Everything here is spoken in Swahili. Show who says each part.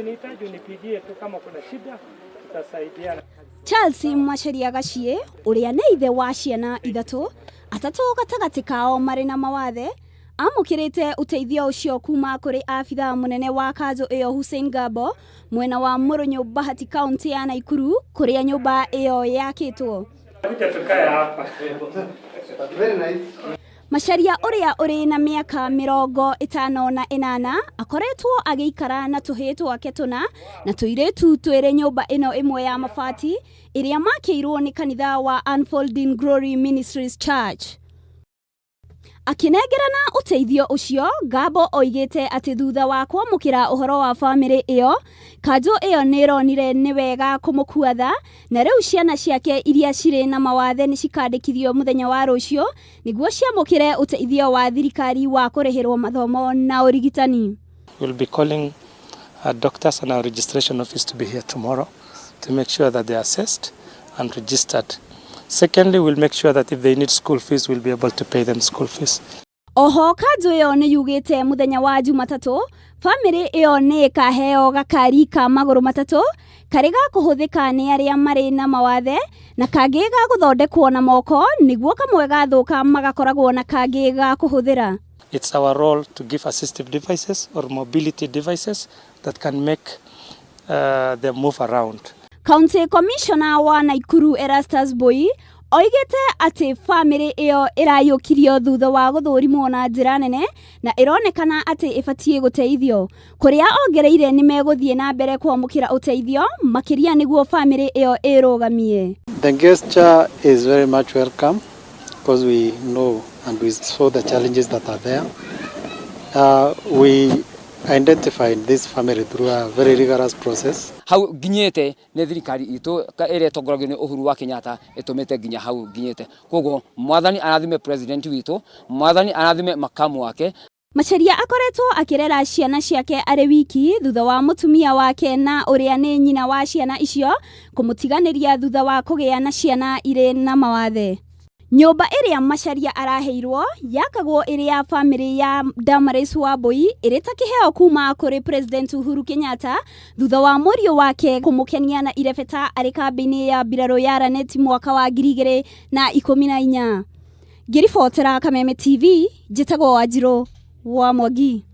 Speaker 1: Nihitaji unipigie tu kama kuna shida tutasaidiana.
Speaker 2: Charles Macharia Gaciĩ ũrĩa nĩ ithe wa ciana ithatũ, atatũ gatagatĩ kao marĩ na mawathe, amũkĩrĩte ũteithio ũcio kuma kũrĩ abitha mũnene wa kanjũ ĩyo Hussein Gambo mwena wa Mũrũnyũ Bahati County ya Naikuru kũrĩa nyũmba ĩyo yakĩtwo.
Speaker 1: Very nice.
Speaker 2: Macharia ũrĩa ũrĩ na mĩaka 58 akoretwo agĩikara na tũhĩĩ twake tũna na tũirĩtu twĩrĩ nyũmba ĩno ĩmwe ya mabati ĩrĩa makĩirwo nĩ kanitha wa Unfolding Glory Ministries Church. Akinengerana ũteithio ũcio, Gambo oigĩte atĩ thutha wa kwamũkĩra ũhoro wa famĩlĩ ĩyo, kanjũ ĩyo nĩronire nĩ wega kũmũkua tha, na rĩu ciana ciake iria cirĩ na mawathe nĩ cikandĩkithio mũthenya wa rũciũ nĩguo ciamũkĩre ũteithio wa thirikari wa kũrĩhĩrwo mathomo na ũrigitani.
Speaker 3: We'll be calling our doctors and our registration office to be here tomorrow to make sure that they are assessed and registered. Secondly, we'll make sure that if they need school fees, we'll be able to pay them school fees.
Speaker 2: Oho kanjũ ĩyo nĩ yugĩte mũthenya wa Jumatatũ, famĩlĩ ĩyo nĩ ĩkaheo gakari ka magũrũ matatũ karĩ ga kũhũthĩka nĩ arĩa marĩ na mawathe na kangĩ ga gũthondekwo na moko nĩguo kamwe gathũka magakoragwo na kangĩ ga kũhũthĩra.
Speaker 3: It's our role to give assistive devices or mobility devices that can make them move around.
Speaker 2: County Commissioner wa Naikuru Erastus Boi oigĩte atĩ famĩlĩ ĩyo ĩrayũkirio thutha wa gũthũrimwo na njĩra nene na ĩronekana atĩ ĩbatiĩ gũteithio, kũrĩa ongereire nĩ megũthiĩ na mbere kwamũkĩra ũteithio makĩria nĩguo famĩlĩ ĩyo ĩrũgamie.
Speaker 4: The gesture is very much welcome because we know and we saw the challenges that are there. We identified this family through a very rigorous process.
Speaker 5: Hau ginyete ne thirikari itu ere tongoragio ni Uhuru wa Kenyatta etumete ginya hau ginyete. Koguo mwathani arathime president witu, mwathani arathime makamu wake.
Speaker 2: Macharia akoretwo akirera ciana ciake arĩ wiki thutha wa mũtumia wake na ũrĩa nĩ nyina wa ciana icio kũmũtiganĩria thutha wa kũgĩa na ciana irĩ na mawathe. Nyũmba ĩrĩa Macharia araheirwo yakagwo ĩrĩ ya famĩlĩ ya Damaris Wambui ĩrĩ ta kĩheo kuma kũrĩ President Uhuru Kenyatta thutha wa mũriũ wake kũmũkenia na irebeta arĩ kambĩ-inĩ ya mbirarũ ya Lanet mwaka wa 2014. Ngĩribotera Kameme TV, njĩtagwo Wanjirũ wa Mwangi.